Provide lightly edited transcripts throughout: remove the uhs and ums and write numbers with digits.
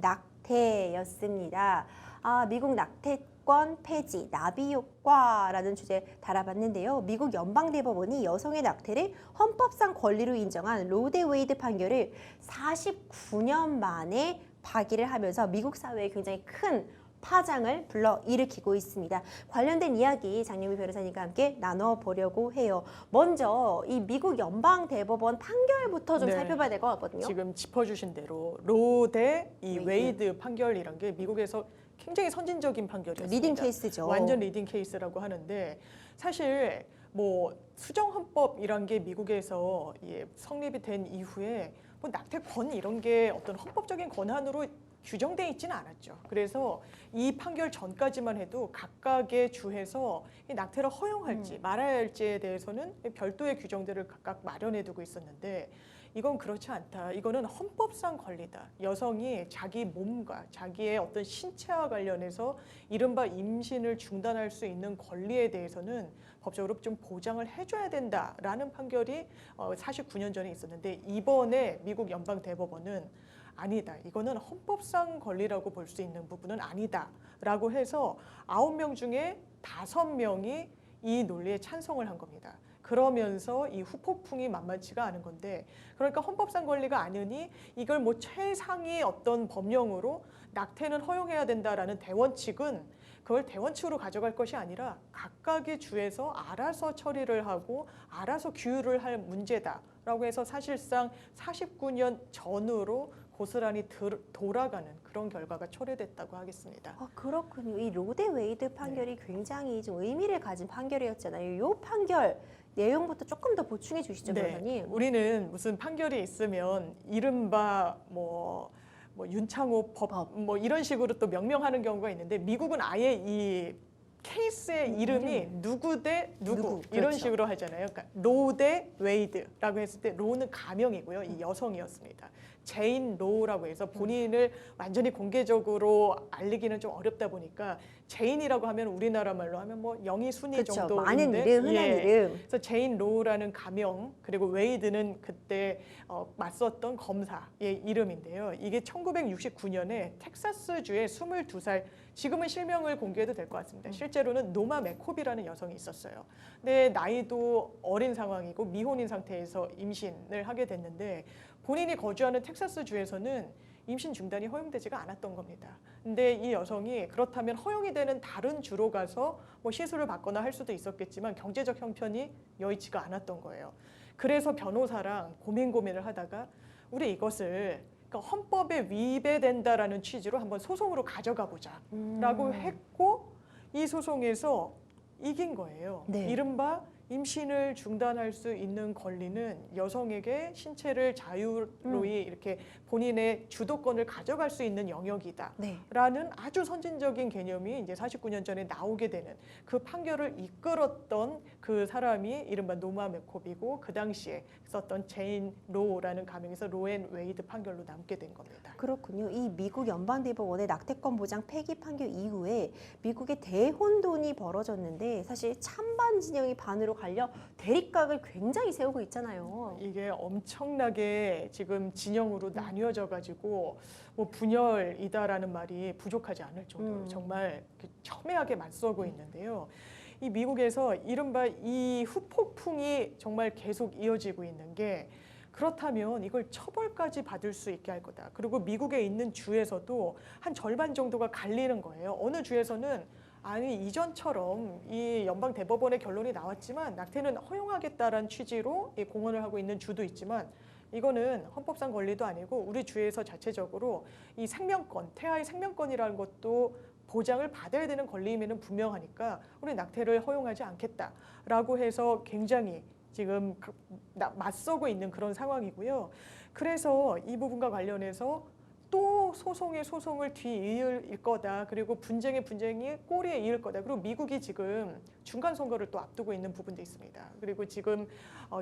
낙태였습니다. 미국 낙태권 폐지, 나비 효과라는 주제 달아봤는데요. 미국 연방대법원이 여성의 낙태를 헌법상 권리로 인정한 로데 웨이드 판결을 49년 만에 파기를 하면서 미국 사회에 굉장히 큰 파장을 불러일으키고 있습니다. 관련된 이야기 장영미 변호사님과 함께 나눠보려고 해요. 먼저 이 미국 연방대법원 판결부터 좀 살펴봐야 될 것 같거든요. 지금 짚어주신 대로 로 대 이 웨이드. 웨이드 판결이란 게 미국에서 굉장히 선진적인 판결이었습니다. 리딩 케이스죠. 완전 리딩 케이스라고 하는데 사실 뭐 수정헌법이란 게 미국에서 성립이 된 이후에 뭐 낙태권 이런 게 어떤 헌법적인 권한으로 규정돼 있지는 않았죠. 그래서 이 판결 전까지만 해도 각각의 주에서 이 낙태를 허용할지 말아야 할지에 대해서는 별도의 규정들을 각각 마련해 두고 있었는데 이건 그렇지 않다. 이거는 헌법상 권리다. 여성이 자기 몸과 자기의 어떤 신체와 관련해서 이른바 임신을 중단할 수 있는 권리에 대해서는 법적으로 좀 보장을 해줘야 된다라는 판결이 49년 전에 있었는데 이번에 미국 연방대법원은 아니다. 이거는 헌법상 권리라고 볼 수 있는 부분은 아니다라고 해서 9명 중에 5명이 이 논리에 찬성을 한 겁니다. 그러면서 이 후폭풍이 만만치가 않은 건데 그러니까 헌법상 권리가 아니니 이걸 뭐 최상위 어떤 법령으로 낙태는 허용해야 된다라는 대원칙은 그걸 대원칙으로 가져갈 것이 아니라 각각의 주에서 알아서 처리를 하고 알아서 규율을 할 문제다라고 해서 사실상 49년 전으로 고스란히 돌아가는 그런 결과가 초래됐다고 하겠습니다. 그렇군요. 이 로데 웨이드 판결이 굉장히 좀 의미를 가진 판결이었잖아요. 이 판결 내용부터 조금 더 보충해 주시죠, 변호사님. 우리는 무슨 판결이 있으면 이른바 뭐 윤창호 법 뭐 이런 식으로 또 명명하는 경우가 있는데 미국은 아예 이 케이스의 이름이 누구 대 누구 이런 그렇죠. 식으로 하잖아요. 그러니까 로 대 웨이드라고 했을 때 로는 가명이고요. 이 여성이었습니다. 제인 로라고 해서 본인을 완전히 공개적으로 알리기는 좀 어렵다 보니까 제인이라고 하면 우리나라 말로 하면 뭐 영희 순위 그렇죠. 정도인데 많은 이름, 흔한 이름. 그래서 제인 로라는 가명 그리고 웨이드는 그때 맞섰던 검사의 이름인데요. 이게 1969년에 텍사스주의 22살 지금은 실명을 공개해도 될 것 같습니다. 실제로는 노마 맥코비라는 여성이 있었어요. 근데 나이도 어린 상황이고 미혼인 상태에서 임신을 하게 됐는데 본인이 거주하는 텍사스주에서는 임신 중단이 허용되지가 않았던 겁니다. 근데 이 여성이 그렇다면 허용이 되는 다른 주로 가서 뭐 시술을 받거나 할 수도 있었겠지만 경제적 형편이 여의치가 않았던 거예요. 그래서 변호사랑 고민을 하다가 우리 이것을 그러니까 헌법에 위배된다라는 취지로 한번 소송으로 가져가 보자라고 했고 이 소송에서 이긴 거예요. 네. 이른바 임신을 중단할 수 있는 권리는 여성에게 신체를 자유로이 이렇게 본인의 주도권을 가져갈 수 있는 영역이다. 네. 라는 아주 선진적인 개념이 이제 49년 전에 나오게 되는 그 판결을 이끌었던 그 사람이 이른바 노마 맥코비고 그 당시에 썼던 제인 로라는 가명에서 로앤 웨이드 판결로 남게 된 겁니다. 그렇군요. 이 미국 연방대법원의 낙태권 보장 폐기 판결 이후에 미국의 대혼돈이 벌어졌는데 사실 찬반 진영이 반으로 갈려 대립각을 굉장히 세우고 있잖아요. 이게 엄청나게 지금 진영으로 나뉘어져 가지고 뭐 분열이다라는 말이 부족하지 않을 정도로 정말 첨예하게 맞서고 있는데요. 이 미국에서 이른바 이 후폭풍이 정말 계속 이어지고 있는 게 그렇다면 이걸 처벌까지 받을 수 있게 할 거다. 그리고 미국에 있는 주에서도 한 절반 정도가 갈리는 거예요. 어느 주에서는 아니 이전처럼 이 연방 대법원의 결론이 나왔지만 낙태는 허용하겠다라는 취지로 공언을 하고 있는 주도 있지만 이거는 헌법상 권리도 아니고 우리 주에서 자체적으로 이 생명권, 태아의 생명권이라는 것도 보장을 받아야 되는 권리임에는 분명하니까 우리 낙태를 허용하지 않겠다라고 해서 굉장히 지금 맞서고 있는 그런 상황이고요. 그래서 이 부분과 관련해서 또 소송의 소송을 뒤이을 거다. 그리고 분쟁의 분쟁이 꼬리에 이을 거다. 그리고 미국이 지금 중간 선거를 또 앞두고 있는 부분도 있습니다. 그리고 지금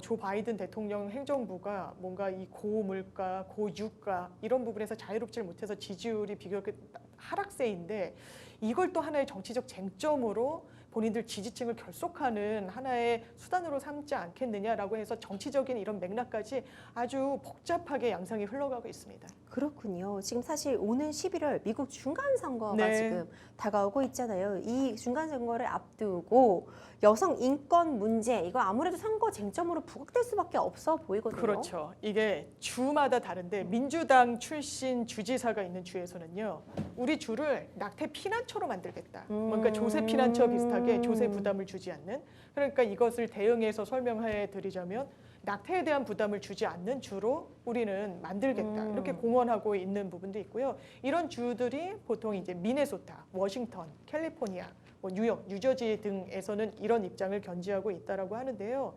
조 바이든 대통령 행정부가 뭔가 이 고물가, 고유가 이런 부분에서 자유롭지 못해서 지지율이 비교적 하락세인데 이걸 또 하나의 정치적 쟁점으로 본인들 지지층을 결속하는 하나의 수단으로 삼지 않겠느냐라고 해서 정치적인 이런 맥락까지 아주 복잡하게 양상이 흘러가고 있습니다. 그렇군요. 지금 사실 오는 11월 미국 중간 선거가 네. 지금 다가오고 있잖아요. 이 중간 선거를 앞두고 여성 인권 문제 이거 아무래도 선거 쟁점으로 부각될 수밖에 없어 보이거든요. 그렇죠. 이게 주마다 다른데 민주당 출신 주지사가 있는 주에서는요. 우리 주를 낙태 피난처로 만들겠다. 그러니까 조세 피난처 비슷하게 조세 부담을 주지 않는. 그러니까 이것을 대응해서 설명해 드리자면 낙태에 대한 부담을 주지 않는 주로 우리는 만들겠다. 이렇게 공언하고 있는 부분도 있고요. 이런 주들이 보통 이제 미네소타, 워싱턴, 캘리포니아, 뭐 뉴욕, 뉴저지 등에서는 이런 입장을 견지하고 있다라고 하는데요.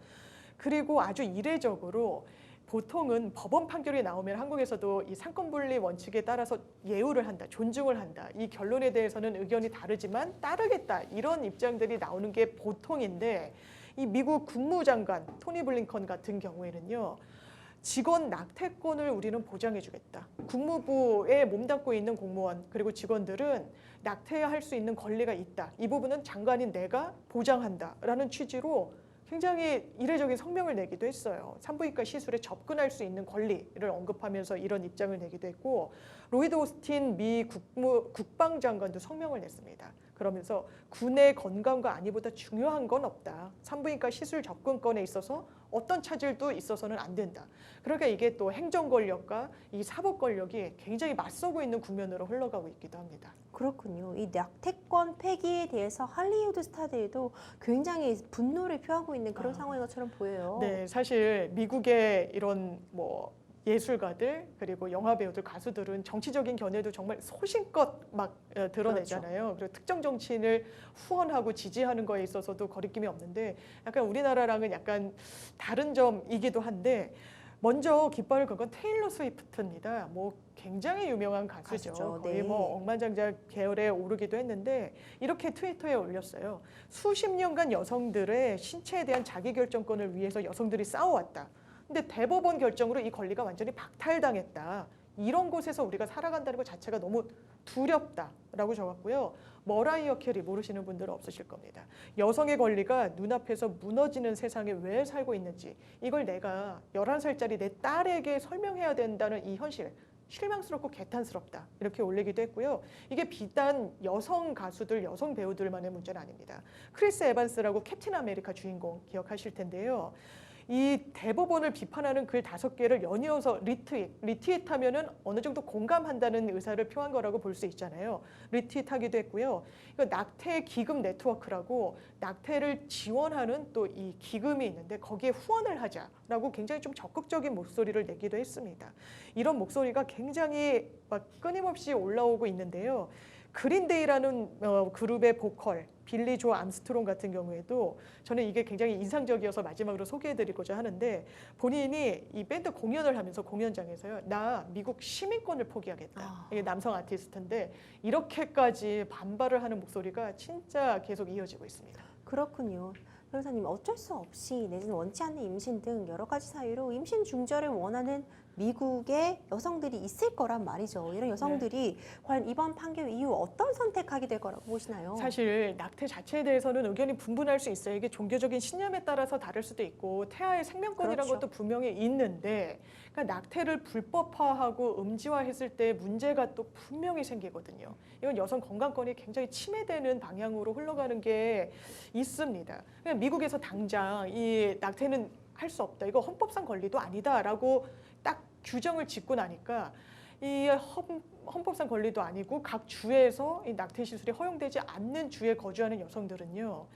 그리고 아주 이례적으로 보통은 법원 판결이 나오면 한국에서도 이 상권분리 원칙에 따라서 예우를 한다, 존중을 한다. 이 결론에 대해서는 의견이 다르지만 따르겠다. 이런 입장들이 나오는 게 보통인데 이 미국 국무장관 토니 블링컨 같은 경우에는요. 직원 낙태권을 우리는 보장해주겠다. 국무부에 몸담고 있는 공무원 그리고 직원들은 낙태할 수 있는 권리가 있다. 이 부분은 장관인 내가 보장한다라는 취지로 굉장히 이례적인 성명을 내기도 했어요. 산부인과 시술에 접근할 수 있는 권리를 언급하면서 이런 입장을 내기도 했고 로이드 오스틴 미 국방장관도 성명을 냈습니다. 그러면서 군의 건강과 안위보다 중요한 건 없다. 산부인과 시술 접근권에 있어서 어떤 차질도 있어서는 안 된다. 그러니까 이게 또 행정 권력과 이 사법 권력이 굉장히 맞서고 있는 국면으로 흘러가고 있기도 합니다. 그렇군요. 이 낙태권 폐기에 대해서 할리우드 스타들도 굉장히 분노를 표하고 있는 그런 상황인 것처럼 보여요. 네, 사실 미국의 이런 뭐 예술가들 그리고 영화 배우들 가수들은 정치적인 견해도 정말 소신껏 막 드러내잖아요. 그리고 특정 정치인을 후원하고 지지하는 거에 있어서도 거리낌이 없는데 약간 우리나라랑은 약간 다른 점이기도 한데 먼저 깃발을 건 건 테일러 스위프트입니다. 뭐 굉장히 유명한 가수죠. 가수죠. 거의 네. 뭐 억만장자 계열에 오르기도 했는데 이렇게 트위터에 올렸어요. 수십 년간 여성들의 신체에 대한 자기결정권을 위해서 여성들이 싸워왔다. 근데 대법원 결정으로 이 권리가 완전히 박탈당했다. 이런 곳에서 우리가 살아간다는 것 자체가 너무 두렵다라고 적었고요. 머라이어 캐리 모르시는 분들은 없으실 겁니다. 여성의 권리가 눈앞에서 무너지는 세상에 왜 살고 있는지 이걸 내가 11살짜리 내 딸에게 설명해야 된다는 이 현실 실망스럽고 개탄스럽다 이렇게 올리기도 했고요. 이게 비단 여성 가수들, 여성 배우들만의 문제는 아닙니다. 크리스 에반스라고 캡틴 아메리카 주인공 기억하실 텐데요. 이 대법원을 비판하는 글 5개를 연이어서 리트윗하면은 어느 정도 공감한다는 의사를 표한 거라고 볼 수 있잖아요. 리트윗하기도 했고요. 이거 낙태 기금 네트워크라고 낙태를 지원하는 또 이 기금이 있는데 거기에 후원을 하자라고 굉장히 좀 적극적인 목소리를 내기도 했습니다. 이런 목소리가 굉장히 막 끊임없이 올라오고 있는데요. 그린데이라는 그룹의 보컬 빌리 조 암스트롱 같은 경우에도 저는 이게 굉장히 인상적이어서 마지막으로 소개해드리고자 하는데 본인이 이 밴드 공연을 하면서 공연장에서요. 나 미국 시민권을 포기하겠다. 이게 남성 아티스트인데 이렇게까지 반발을 하는 목소리가 진짜 계속 이어지고 있습니다. 그렇군요. 변호사님 어쩔 수 없이 내지는 원치 않는 임신 등 여러 가지 사유로 임신 중절을 원하는 미국의 여성들이 있을 거란 말이죠. 이런 여성들이 과연 이번 판결 이후 어떤 선택하게 될 거라고 보시나요? 사실 낙태 자체에 대해서는 의견이 분분할 수 있어요. 이게 종교적인 신념에 따라서 다를 수도 있고 태아의 생명권이라는 그렇죠. 것도 분명히 있는데 그러니까 낙태를 불법화하고 음지화했을 때 문제가 또 분명히 생기거든요. 이건 여성 건강권이 굉장히 침해되는 방향으로 흘러가는 게 있습니다. 그냥 미국에서 당장 이 낙태는 할 수 없다. 이거 헌법상 권리도 아니다라고 딱 규정을 짓고 나니까 이 헌법상 권리도 아니고 각 주에서 이 낙태 시술이 허용되지 않는 주에 거주하는 여성들은요.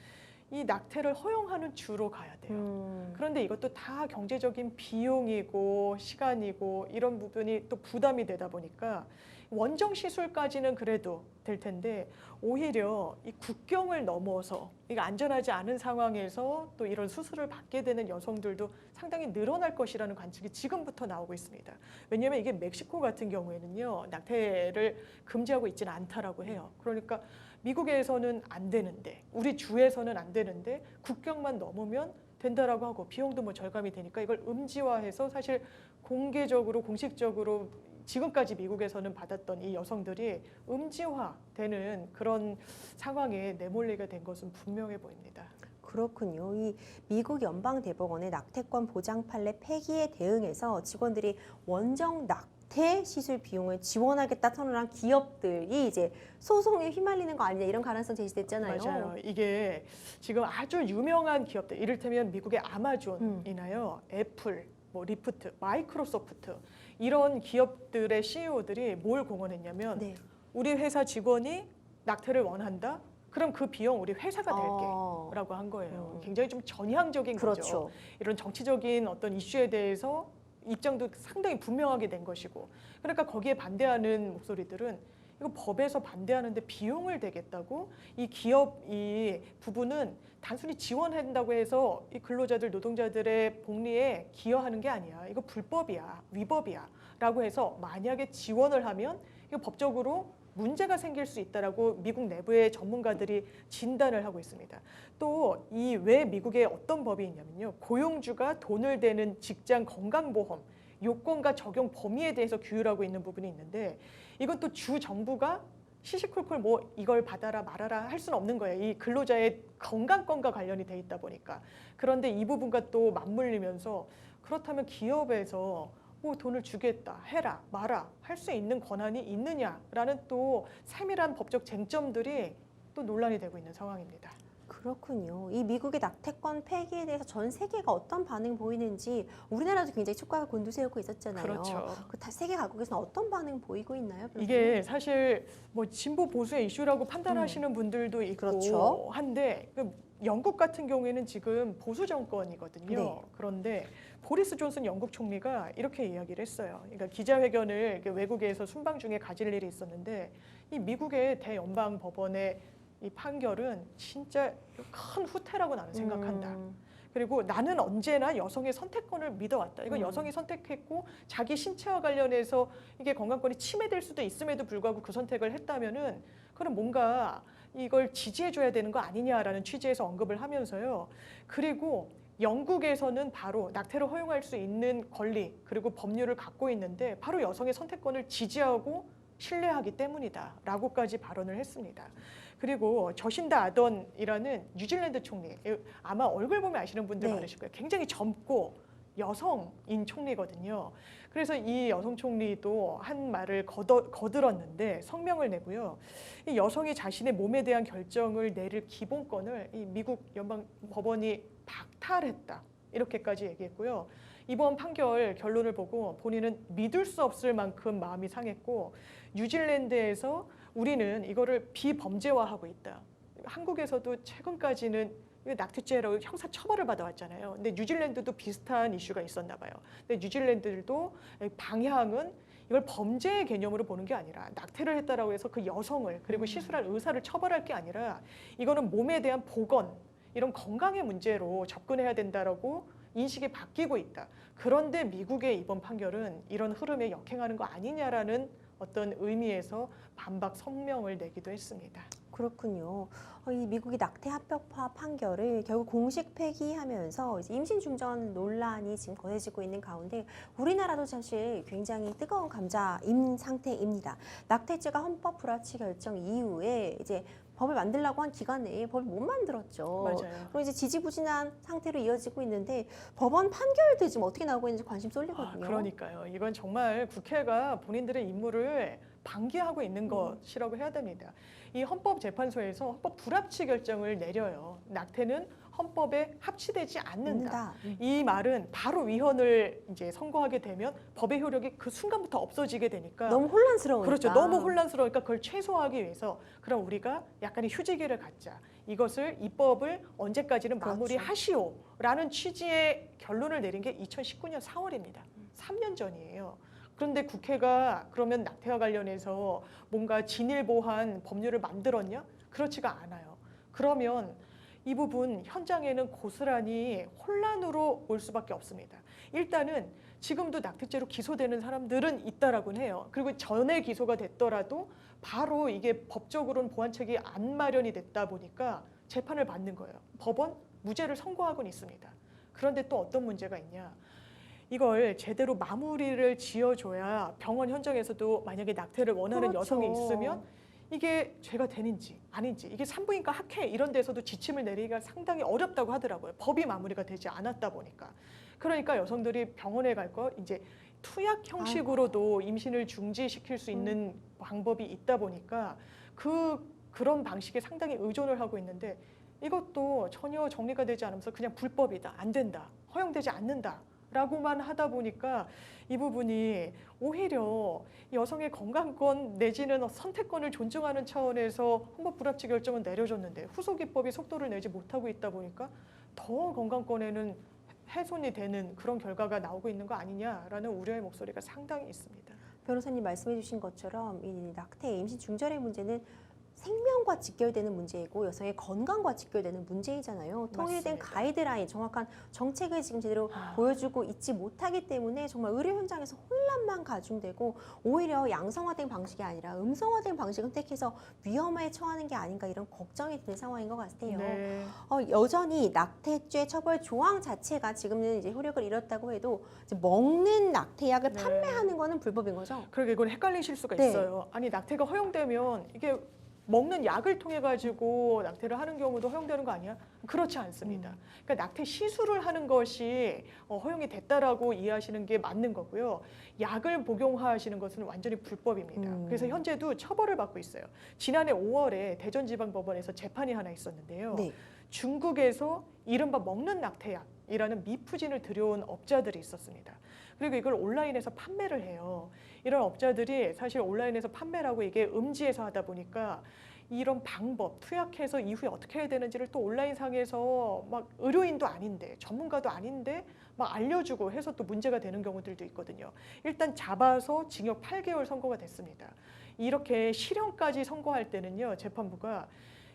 이 낙태를 허용하는 주로 가야 돼요. 그런데 이것도 다 경제적인 비용이고 시간이고 이런 부분이 또 부담이 되다 보니까 원정 시술까지는 그래도 될 텐데 오히려 이 국경을 넘어서 이게 안전하지 않은 상황에서 또 이런 수술을 받게 되는 여성들도 상당히 늘어날 것이라는 관측이 지금부터 나오고 있습니다. 왜냐하면 이게 멕시코 같은 경우에는요. 낙태를 금지하고 있지는 않다라고 해요. 그러니까 미국에서는 안 되는데 우리 주에서는 안 되는데 국경만 넘으면 된다라고 하고 비용도 뭐 절감이 되니까 이걸 음지화해서 사실 공개적으로 공식적으로 지금까지 미국에서는 받았던 이 여성들이 음지화되는 그런 상황에 내몰리게 된 것은 분명해 보입니다. 그렇군요. 이 미국 연방대법원의 낙태권 보장 판례 폐기에 대응해서 직원들이 원정 낙태 시술 비용을 지원하겠다 선언한 기업들이 이제 소송에 휘말리는 거 아니냐 이런 가능성 제시됐잖아요. 맞아요. 이게 지금 아주 유명한 기업들, 이를테면 미국의 아마존이나요, 애플, 뭐 리프트, 마이크로소프트 이런 기업들의 CEO들이 뭘 공언했냐면 네. 우리 회사 직원이 낙태를 원한다? 그럼 그 비용 우리 회사가 낼게. 어, 라고 한 거예요. 굉장히 좀 전향적인 거죠. 그렇죠. 이런 정치적인 어떤 이슈에 대해서 입장도 상당히 분명하게 된 것이고, 그러니까 거기에 반대하는 목소리들은 이거 법에서 반대하는데 비용을 대겠다고, 이 기업 이 부분은 단순히 지원한다고 해서 이 근로자들 노동자들의 복리에 기여하는 게 아니야. 이거 불법이야, 위법이야라고 해서 만약에 지원을 하면 이거 법적으로 문제가 생길 수 있다라고 미국 내부의 전문가들이 진단을 하고 있습니다. 또 이 왜 미국에 어떤 법이 있냐면요, 고용주가 돈을 대는 직장 건강보험 요건과 적용 범위에 대해서 규율하고 있는 부분이 있는데, 이건 또 주 정부가 시시콜콜 뭐 이걸 받아라 말아라 할 수는 없는 거예요. 이 근로자의 건강권과 관련이 돼 있다 보니까. 그런데 이 부분과 또 맞물리면서, 그렇다면 기업에서 뭐 돈을 주겠다, 해라, 마라 할 수 있는 권한이 있느냐라는 또 세밀한 법적 쟁점들이 또 논란이 되고 있는 상황입니다. 그렇군요. 이 미국의 낙태권 폐기에 대해서 전 세계가 어떤 반응 보이는지 우리나라도 굉장히 촉각을 곤두세우고 있었잖아요. 그렇죠. 세계 각국에서는 어떤 반응 보이고 있나요? 변호사님? 이게 사실 뭐 진보 보수의 이슈라고 판단하시는 분들도 있고 그렇죠. 한데, 영국 같은 경우에는 지금 보수 정권이거든요. 네. 그런데 보리스 존슨 영국 총리가 이렇게 이야기를 했어요. 그러니까 기자회견을 이렇게 외국에서 순방 중에 가질 일이 있었는데, 이 미국의 대연방 법원의 이 판결은 진짜 큰 후퇴라고 나는 생각한다. 그리고 나는 언제나 여성의 선택권을 믿어왔다. 이건 여성이 선택했고 자기 신체와 관련해서 이게 건강권이 침해될 수도 있음에도 불구하고 그 선택을 했다면은 그럼 뭔가 이걸 지지해줘야 되는 거 아니냐라는 취지에서 언급을 하면서요. 그리고 영국에서는 바로 낙태를 허용할 수 있는 권리 그리고 법률을 갖고 있는데 바로 여성의 선택권을 지지하고 신뢰하기 때문이다라고까지 발언을 했습니다. 그리고 저신다 아던이라는 뉴질랜드 총리, 아마 얼굴 보면 아시는 분들 네. 많으실 거예요. 굉장히 젊고 여성인 총리거든요. 그래서 이 여성 총리도 한 말을 거들었는데 성명을 내고요. 이 여성이 자신의 몸에 대한 결정을 내릴 기본권을 이 미국 연방 법원이 박탈했다. 이렇게까지 얘기했고요. 이번 판결 결론을 보고 본인은 믿을 수 없을 만큼 마음이 상했고, 뉴질랜드에서 우리는 이거를 비범죄화하고 있다. 한국에서도 최근까지는 낙태죄라고 형사 처벌을 받아왔잖아요. 근데 뉴질랜드도 비슷한 이슈가 있었나 봐요. 근데 뉴질랜드도 방향은 이걸 범죄의 개념으로 보는 게 아니라, 낙태를 했다라고 해서 그 여성을 그리고 시술할 의사를 처벌할 게 아니라 이거는 몸에 대한 보건, 이런 건강의 문제로 접근해야 된다라고 인식이 바뀌고 있다. 그런데 미국의 이번 판결은 이런 흐름에 역행하는 거 아니냐라는 어떤 의미에서 반박 성명을 내기도 했습니다. 그렇군요. 이 미국이 낙태 합법화 판결을 결국 공식 폐기하면서 이제 임신 중전 논란이 지금 거세지고 있는 가운데 우리나라도 사실 굉장히 뜨거운 감자인 상태입니다. 낙태죄가 헌법 불합치 결정 이후에 이제 법을 만들려고 한 기간 내에 법을 못 만들었죠. 맞아요. 그리고 이제 지지부진한 상태로 이어지고 있는데 법원 판결도 지금 어떻게 나오고 있는지 관심 쏠리거든요. 그러니까요. 이건 정말 국회가 본인들의 임무를 방기하고 있는 것이라고 해야 됩니다. 이 헌법재판소에서 헌법 불합치 결정을 내려요. 낙태는 헌법에 합치되지 않는다. 이 말은 바로 위헌을 이제 선고하게 되면 법의 효력이 그 순간부터 없어지게 되니까 너무 혼란스러우니까. 그렇죠. 너무 혼란스러우니까 그걸 최소화하기 위해서 그럼 우리가 약간의 휴지기를 갖자. 이것을 입법을 언제까지는 그렇죠. 마무리하시오라는 취지의 결론을 내린 게 2019년 4월입니다. 3년 전이에요. 그런데 국회가 그러면 낙태와 관련해서 뭔가 진일보한 법률을 만들었냐? 그렇지가 않아요. 그러면 이 부분 현장에는 고스란히 혼란으로 올 수밖에 없습니다. 일단은 지금도 낙태죄로 기소되는 사람들은 있다라고는 해요. 그리고 전에 기소가 됐더라도 바로 이게 법적으로는 보완책이 안 마련이 됐다 보니까 재판을 받는 거예요. 법원 무죄를 선고하고는 있습니다. 그런데 또 어떤 문제가 있냐? 이걸 제대로 마무리를 지어줘야 병원 현장에서도 만약에 낙태를 원하는 그렇죠. 여성이 있으면 이게 죄가 되는지 아닌지 이게 산부인과 학회 이런 데서도 지침을 내리기가 상당히 어렵다고 하더라고요. 법이 마무리가 되지 않았다 보니까. 그러니까 여성들이 병원에 갈 거 이제 투약 형식으로도 임신을 중지시킬 수 있는 방법이 있다 보니까 그런 방식에 상당히 의존을 하고 있는데 이것도 전혀 정리가 되지 않으면서 그냥 불법이다, 안 된다, 허용되지 않는다. 라고만 하다 보니까 이 부분이 오히려 여성의 건강권 내지는 선택권을 존중하는 차원에서 헌법 불합치 결정은 내려졌는데 후속 입법이 속도를 내지 못하고 있다 보니까 더 건강권에는 훼손이 되는 그런 결과가 나오고 있는 거 아니냐라는 우려의 목소리가 상당히 있습니다. 변호사님 말씀해 주신 것처럼 이 낙태, 임신 중절의 문제는 생명과 직결되는 문제이고 여성의 건강과 직결되는 문제이잖아요. 통일된 맞습니다. 가이드라인, 정확한 정책을 지금 제대로 보여주고 있지 못하기 때문에 정말 의료 현장에서 혼란만 가중되고 오히려 양성화된 방식이 아니라 음성화된 방식을 택해서 위험에 처하는 게 아닌가 이런 걱정이 드는 상황인 것 같아요. 네. 여전히 낙태죄 처벌 조항 자체가 지금은 이제 효력을 잃었다고 해도 이제 먹는 낙태약을 네. 판매하는 거는 불법인 거죠? 그러게 이건 헷갈리실 수가 네. 있어요. 아니 낙태가 허용되면 이게 먹는 약을 통해 가지고 낙태를 하는 경우도 허용되는 거 아니야? 그렇지 않습니다. 그러니까 낙태 시술을 하는 것이 허용이 됐다라고 이해하시는 게 맞는 거고요. 약을 복용하시는 것은 완전히 불법입니다. 그래서 현재도 처벌을 받고 있어요. 지난해 5월에 대전지방법원에서 재판이 하나 있었는데요. 네. 중국에서 이른바 먹는 낙태약이라는 미푸진을 들여온 업자들이 있었습니다. 그리고 이걸 온라인에서 판매를 해요. 이런 업자들이 사실 온라인에서 판매를 하고 이게 음지에서 하다 보니까 이런 방법, 투약해서 이후에 어떻게 해야 되는지를 또 온라인상에서 막 의료인도 아닌데 전문가도 아닌데 막 알려주고 해서 또 문제가 되는 경우들도 있거든요. 일단 잡아서 징역 8개월 선고가 됐습니다. 이렇게 실형까지 선고할 때는요, 재판부가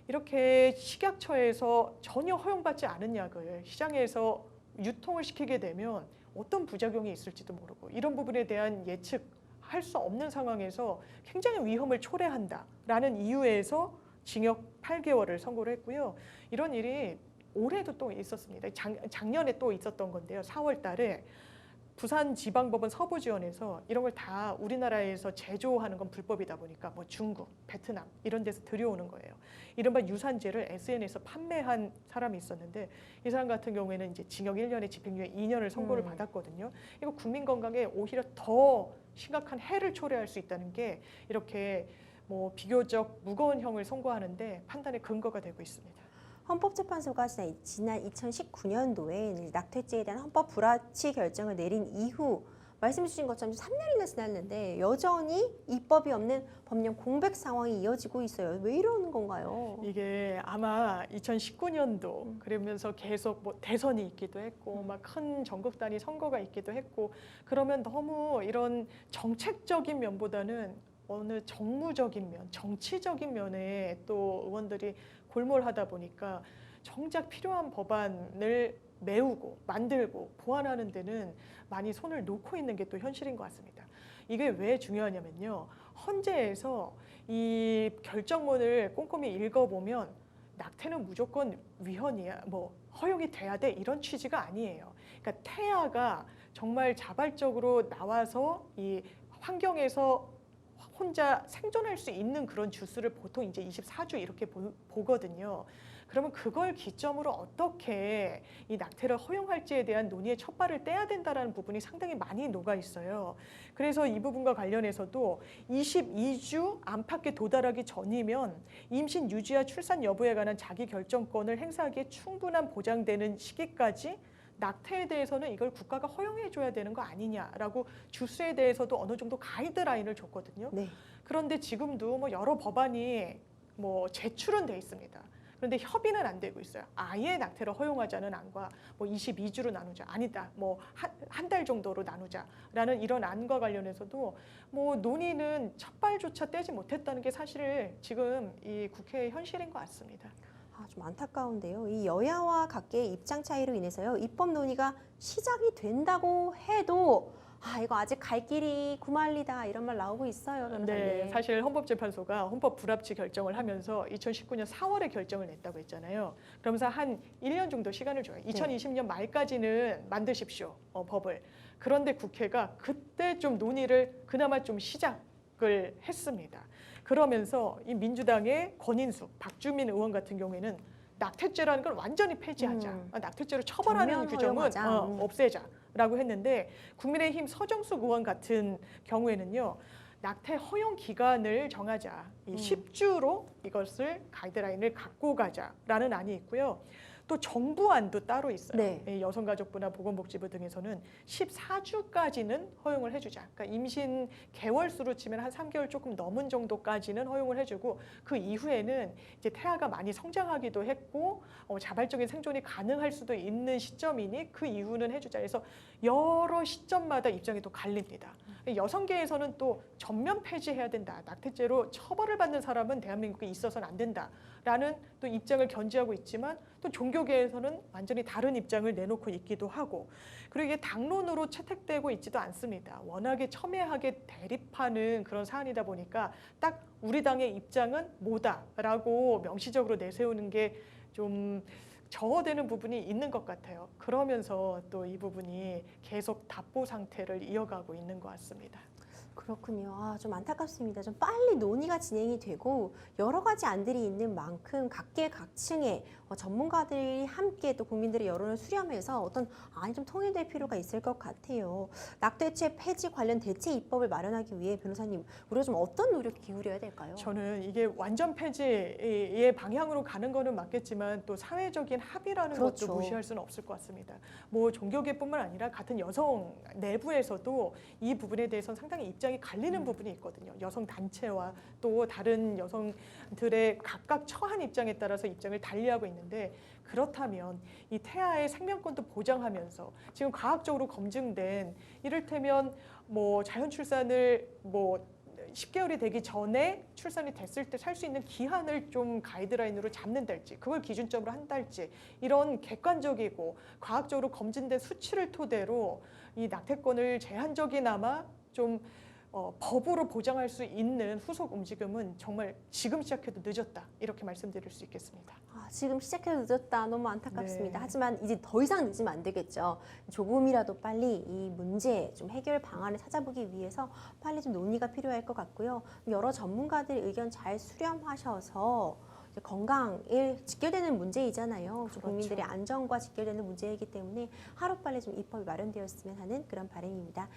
이렇게 식약처에서 전혀 허용받지 않은 약을 시장에서 유통을 시키게 되면 어떤 부작용이 있을지도 모르고 이런 부분에 대한 예측할 수 없는 상황에서 굉장히 위험을 초래한다라는 이유에서 징역 8개월을 선고를 했고요. 이런 일이 올해도 또 있었습니다. 작년에 또 있었던 건데요. 4월 달에 부산지방법원 서부지원에서 이런 걸 다 우리나라에서 제조하는 건 불법이다 보니까 뭐 중국, 베트남 이런 데서 들여오는 거예요. 이른바 유산제를 SNS에서 판매한 사람이 있었는데 이 사람 같은 경우에는 이제 징역 1년에 집행유예 2년을 선고를 받았거든요. 이거 국민 건강에 오히려 더 심각한 해를 초래할 수 있다는 게 이렇게 뭐 비교적 무거운 형을 선고하는데 판단의 근거가 되고 있습니다. 헌법재판소가 지난 2019년도에 낙태죄에 대한 헌법 불합치 결정을 내린 이후 말씀 주신 것처럼 3년이나 지났는데 여전히 입법이 없는 법령 공백 상황이 이어지고 있어요. 왜 이러는 건가요? 이게 아마 2019년도 그러면서 계속 뭐 대선이 있기도 했고 막 큰 전국 단위 선거가 있기도 했고 그러면 너무 이런 정책적인 면보다는 어느 정무적인 면, 정치적인 면에 또 의원들이 골몰하다 보니까 정작 필요한 법안을 메우고 만들고 보완하는 데는 많이 손을 놓고 있는 게 또 현실인 것 같습니다. 이게 왜 중요하냐면요. 헌재에서 이 결정문을 꼼꼼히 읽어보면 낙태는 무조건 위헌이야, 뭐 허용이 돼야 돼 이런 취지가 아니에요. 그러니까 태아가 정말 자발적으로 나와서 이 환경에서 혼자 생존할 수 있는 그런 주수를 보통 이제 24주 이렇게 보거든요. 그러면 그걸 기점으로 어떻게 이 낙태를 허용할지에 대한 논의의 첫 발을 떼야 된다는 부분이 상당히 많이 녹아 있어요. 그래서 이 부분과 관련해서도 22주 안팎에 도달하기 전이면 임신 유지와 출산 여부에 관한 자기 결정권을 행사하기에 충분한 보장되는 시기까지 낙태에 대해서는 이걸 국가가 허용해 줘야 되는 거 아니냐라고 주수에 대해서도 어느 정도 가이드라인을 줬거든요. 네. 그런데 지금도 뭐 여러 법안이 뭐 제출은 돼 있습니다. 그런데 협의는 안 되고 있어요. 아예 낙태를 허용하자는 안과 뭐 22주로 나누자 아니다. 뭐 한 달 정도로 나누자라는 이런 안과 관련해서도 뭐 논의는 첫 발조차 떼지 못했다는 게 사실 지금 이 국회의 현실인 것 같습니다. 좀 안타까운데요. 이 여야와 각계의 입장 차이로 인해서요. 입법 논의가 시작이 된다고 해도 이거 아직 갈 길이 구말리다 이런 말 나오고 있어요. 변호사님. 네, 사실 헌법재판소가 헌법 불합치 결정을 하면서 2019년 4월에 결정을 냈다고 했잖아요. 그러면서 한 1년 정도 시간을 줘요. 2020년 말까지는 만드십시오, 법을. 그런데 국회가 그때 좀 논의를 그나마 좀 시작을 했습니다. 그러면서 이 민주당의 권인숙, 박주민 의원 같은 경우에는 낙태죄라는 걸 완전히 폐지하자. 낙태죄로 처벌하는 전면 규정은 허용하자. 없애자라고 했는데 국민의힘 서정숙 의원 같은 경우에는요. 낙태 허용 기간을 정하자. 이 10주로 이것을 가이드라인을 갖고 가자라는 안이 있고요. 또 정부안도 따로 있어요. 네. 이 여성가족부나 보건복지부 등에서는 14주까지는 허용을 해주자. 그러니까 임신 개월수로 치면 한 3개월 조금 넘은 정도까지는 허용을 해주고 그 이후에는 이제 태아가 많이 성장하기도 했고 자발적인 생존이 가능할 수도 있는 시점이니 그 이후는 해주자. 그래서 여러 시점마다 입장이 또 갈립니다. 여성계에서는 또 전면 폐지해야 된다. 낙태죄로 처벌을 받는 사람은 대한민국에 있어서는 안 된다라는 또 입장을 견지하고 있지만 또 종교계에서는 완전히 다른 입장을 내놓고 있기도 하고 그리고 이게 당론으로 채택되고 있지도 않습니다. 워낙에 첨예하게 대립하는 그런 사안이다 보니까 딱 우리 당의 입장은 뭐다라고 명시적으로 내세우는 게 좀 저어되는 부분이 있는 것 같아요. 그러면서 또 이 부분이 계속 답보 상태를 이어가고 있는 것 같습니다. 그렇군요. 아, 좀 안타깝습니다. 좀 빨리 논의가 진행이 되고 여러 가지 안들이 있는 만큼 각계각층의 전문가들이 함께 또 국민들의 여론을 수렴해서 어떤 안이 좀 통일될 필요가 있을 것 같아요. 낙태죄 폐지 관련 대체 입법을 마련하기 위해 변호사님, 우리가 좀 어떤 노력 기울여야 될까요? 저는 이게 완전 폐지의 방향으로 가는 거는 맞겠지만 또 사회적인 합의라는 그렇죠. 것도 무시할 수는 없을 것 같습니다. 뭐 종교계뿐만 아니라 같은 여성 내부에서도 이 부분에 대해서는 상당히 입장이 갈리는 부분이 있거든요. 여성 단체와 또 다른 여성들의 각각 처한 입장에 따라서 입장을 달리하고 있는데 그렇다면 이 태아의 생명권도 보장하면서 지금 과학적으로 검증된 이를테면 뭐 자연 출산을 뭐 10개월이 되기 전에 출산이 됐을 때 살 수 있는 기한을 좀 가이드라인으로 잡는달지 그걸 기준점으로 한달지 이런 객관적이고 과학적으로 검증된 수치를 토대로 이 낙태권을 제한적이나마 좀 법으로 보장할 수 있는 후속 움직임은 정말 지금 시작해도 늦었다 이렇게 말씀드릴 수 있겠습니다. 아, 지금 시작해도 늦었다. 너무 안타깝습니다. 네. 하지만 이제 더 이상 늦으면 안 되겠죠. 조금이라도 빨리 이 문제 좀 해결 방안을 찾아보기 위해서 빨리 좀 논의가 필요할 것 같고요. 여러 전문가들 의견 잘 수렴하셔서 이제 건강에 직결되는 문제이잖아요. 그렇죠. 국민들의 안전과 직결되는 문제이기 때문에 하루빨리 좀 입법이 마련되었으면 하는 그런 바람입니다.